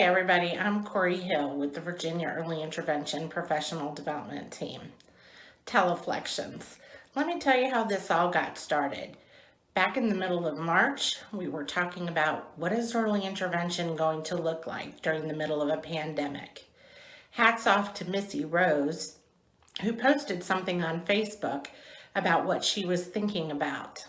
everybody, I'm Corey Hill with the Virginia Early Intervention Professional Development Team, Teleflections. Let me tell you how this all got started. Back in the middle of March, we were talking about what is early intervention going to look like during the middle of a pandemic. Hats off to Missy Rose, who posted something on Facebook about what she was thinking about.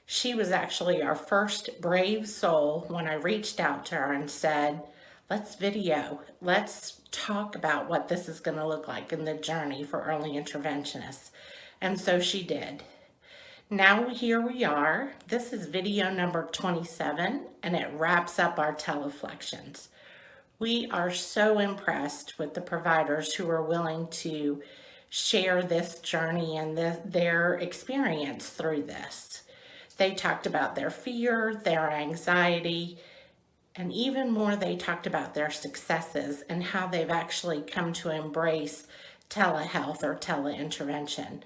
She was actually our first brave soul when I reached out to her and said, let's video, let's talk about what this is going to look like in the journey for early interventionists. And so she did. Now here we are. This is video number 27, and it wraps up our Teleflections. We are so impressed with the providers who are willing to share this journey and their experience through this. They talked about their fear, their anxiety, and even more, they talked about their successes and how they've actually come to embrace telehealth or tele-intervention.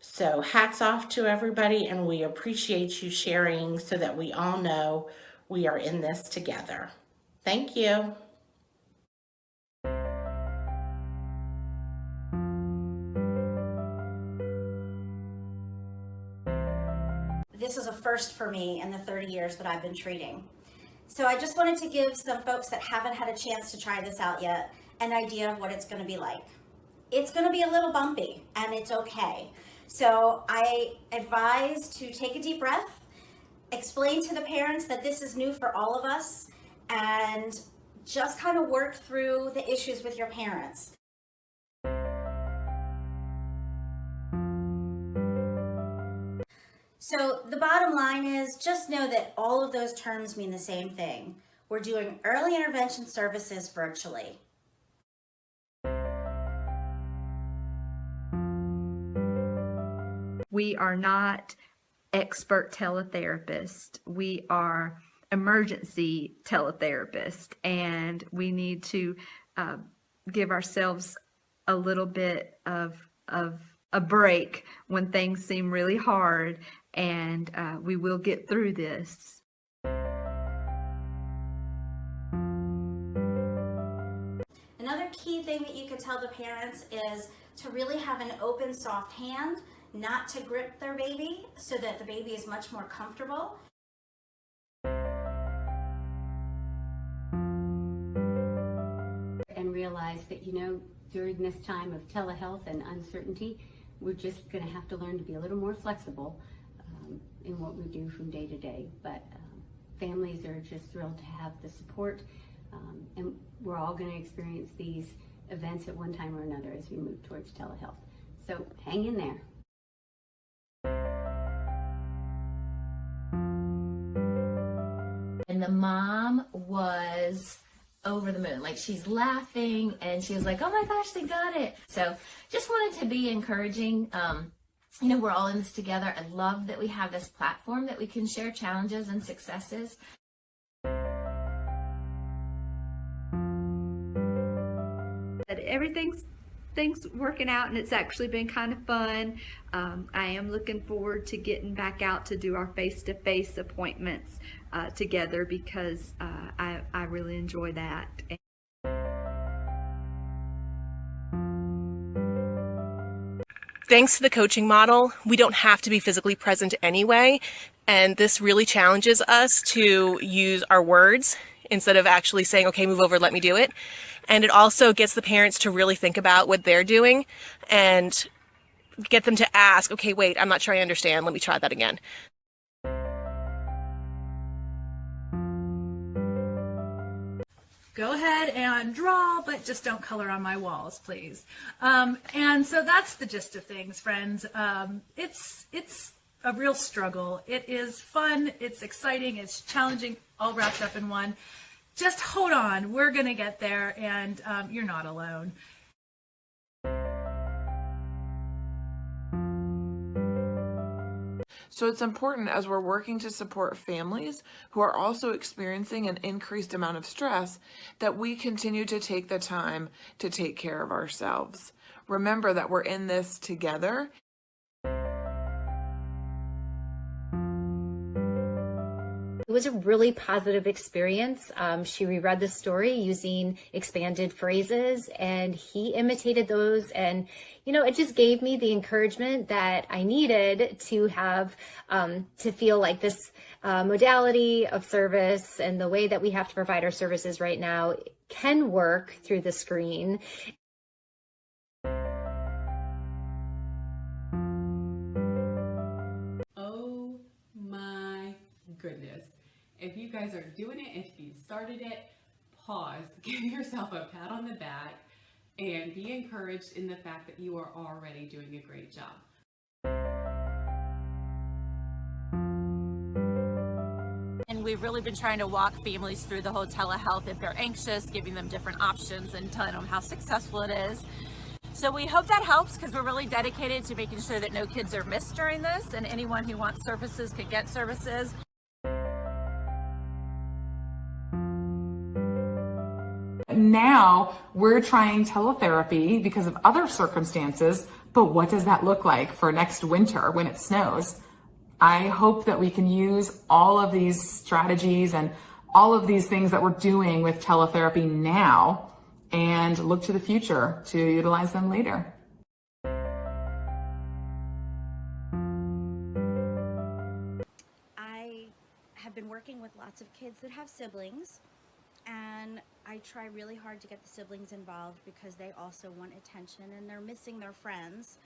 So hats off to everybody, and we appreciate you sharing so that we all know we are in this together. Thank you. This is a first for me in the 30 years that I've been treating. So I just wanted to give some folks that haven't had a chance to try this out yet an idea of what it's going to be like. It's going to be a little bumpy, and it's okay. So I advise to take a deep breath, explain to the parents that this is new for all of us, and just kind of work through the issues with your parents. So the bottom line is just know that all of those terms mean the same thing. We're doing early intervention services virtually. We are not expert teletherapists. We are emergency teletherapists, and we need to give ourselves a little bit of a break when things seem really hard, and we will get through this. Another key thing that you could tell the parents is to really have an open, soft hand, not to grip their baby, so that the baby is much more comfortable. And realize that, during this time of telehealth and uncertainty, we're just going to have to learn to be a little more flexible in what we do from day to day. But families are just thrilled to have the support, and we're all going to experience these events at one time or another as we move towards telehealth. So hang in there. And the mom was over the moon. Like, she's laughing and she was like, oh my gosh, they got it. So just wanted to be encouraging. We're all in this together. I love that we have this platform that we can share challenges and successes. Everything's working out, and it's actually been kind of fun. I am looking forward to getting back out to do our face-to-face appointments together, because I really enjoy that. Thanks to the coaching model, we don't have to be physically present anyway, and this really challenges us to use our words instead of actually saying, okay, move over, let me do it. And it also gets the parents to really think about what they're doing and get them to ask, okay, wait, I'm not sure I understand, let me try that again. Go ahead and draw, but just don't color on my walls, please. And so that's the gist of things, friends. It's a real struggle. It is fun, it's exciting, it's challenging, all wrapped up in one. Just hold on, we're gonna get there, and you're not alone. So it's important, as we're working to support families who are also experiencing an increased amount of stress, that we continue to take the time to take care of ourselves. Remember that we're in this together. It was a really positive experience. She reread the story using expanded phrases, and he imitated those. And, you know, it just gave me the encouragement that I needed to have, to feel like this modality of service and the way that we have to provide our services right now can work through the screen. Oh my goodness. If you guys are doing it, if you started it, pause, give yourself a pat on the back, and be encouraged in the fact that you are already doing a great job. And we've really been trying to walk families through the whole telehealth if they're anxious, giving them different options and telling them how successful it is. So we hope that helps, because we're really dedicated to making sure that no kids are missed during this, and anyone who wants services can get services. Now we're trying teletherapy because of other circumstances, but what does that look like for next winter when it snows? I hope that we can use all of these strategies and all of these things that we're doing with teletherapy now and look to the future to utilize them later. I have been working with lots of kids that have siblings, and I try really hard to get the siblings involved because they also want attention and they're missing their friends.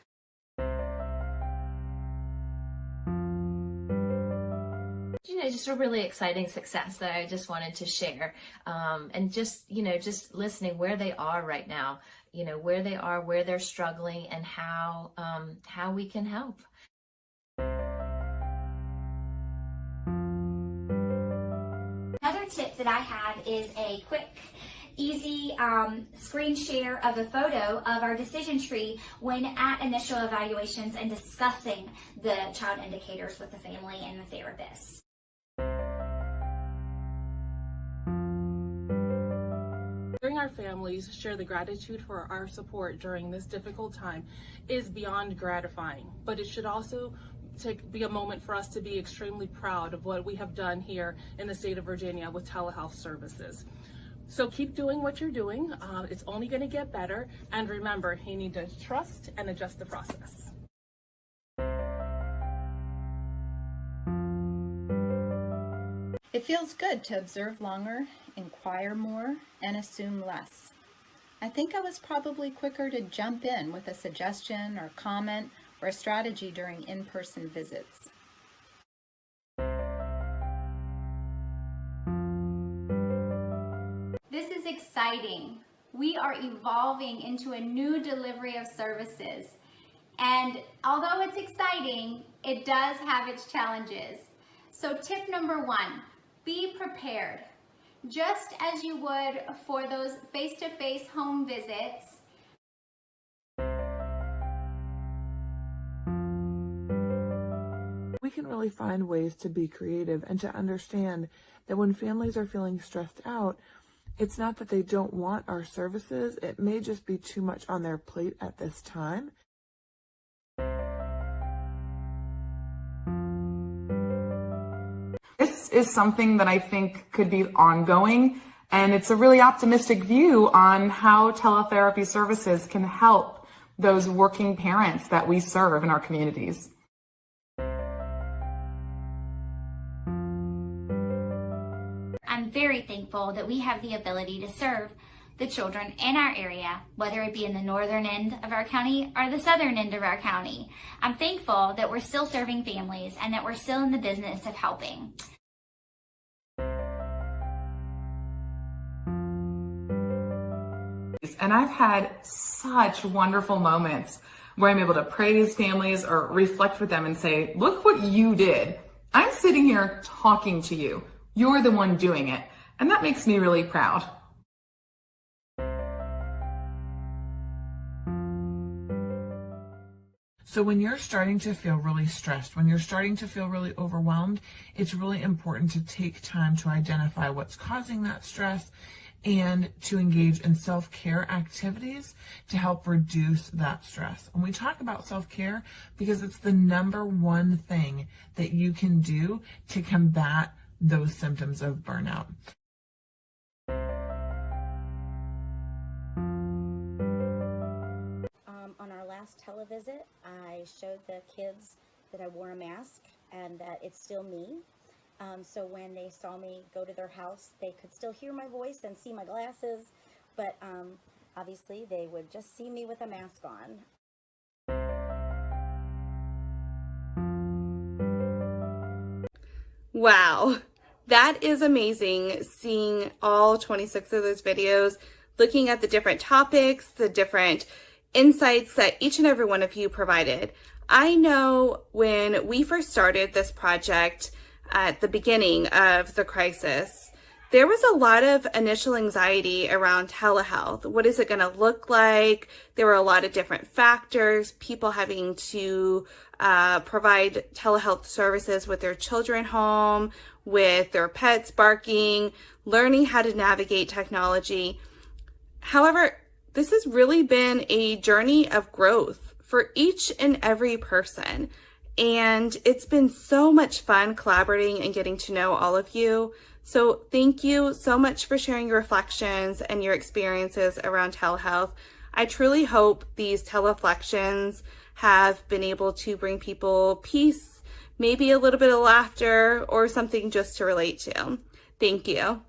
You know, just a really exciting success that I just wanted to share. And just, you know, just listening where they are right now, you know, where they are, where they're struggling, and how we can help. Another tip that I have is a quick, easy screen share of a photo of our decision tree when at initial evaluations and discussing the child indicators with the family and the therapist. Hearing our families share the gratitude for our support during this difficult time is beyond gratifying, but it should also be a moment for us to be extremely proud of what we have done here in the state of Virginia with telehealth services. So keep doing what you're doing. It's only going to get better. And remember, you need to trust and adjust the process. It feels good to observe longer, inquire more, and assume less. I think I was probably quicker to jump in with a suggestion or comment or a strategy during in-person visits. This is exciting. We are evolving into a new delivery of services. And although it's exciting, it does have its challenges. So tip number 1, be prepared. Just as you would for those face-to-face home visits, we can really find ways to be creative and to understand that when families are feeling stressed out, it's not that they don't want our services. It may just be too much on their plate at this time. This is something that I think could be ongoing, and it's a really optimistic view on how teletherapy services can help those working parents that we serve in our communities. I'm very thankful that we have the ability to serve the children in our area, whether it be in the northern end of our county or the southern end of our county. I'm thankful that we're still serving families and that we're still in the business of helping. And I've had such wonderful moments where I'm able to praise families or reflect with them and say, look what you did. I'm sitting here talking to you. You're the one doing it. And that makes me really proud. So when you're starting to feel really stressed, when you're starting to feel really overwhelmed, it's really important to take time to identify what's causing that stress and to engage in self-care activities to help reduce that stress. And we talk about self-care because it's the number one thing that you can do to combat those symptoms of burnout. On our last televisit, I showed the kids that I wore a mask and that it's still me. So when they saw me go to their house, they could still hear my voice and see my glasses, but obviously they would just see me with a mask on. Wow, that is amazing, seeing all 26 of those videos, looking at the different topics, the different insights that each and every one of you provided. I know when we first started this project at the beginning of the crisis, there was a lot of initial anxiety around telehealth. What is it going to look like? There were a lot of different factors, people having to provide telehealth services with their children home, with their pets barking, learning how to navigate technology. However, this has really been a journey of growth for each and every person. And it's been so much fun collaborating and getting to know all of you. So thank you so much for sharing your reflections and your experiences around telehealth. I truly hope these Teleflections have been able to bring people peace, maybe a little bit of laughter, or something just to relate to. Thank you.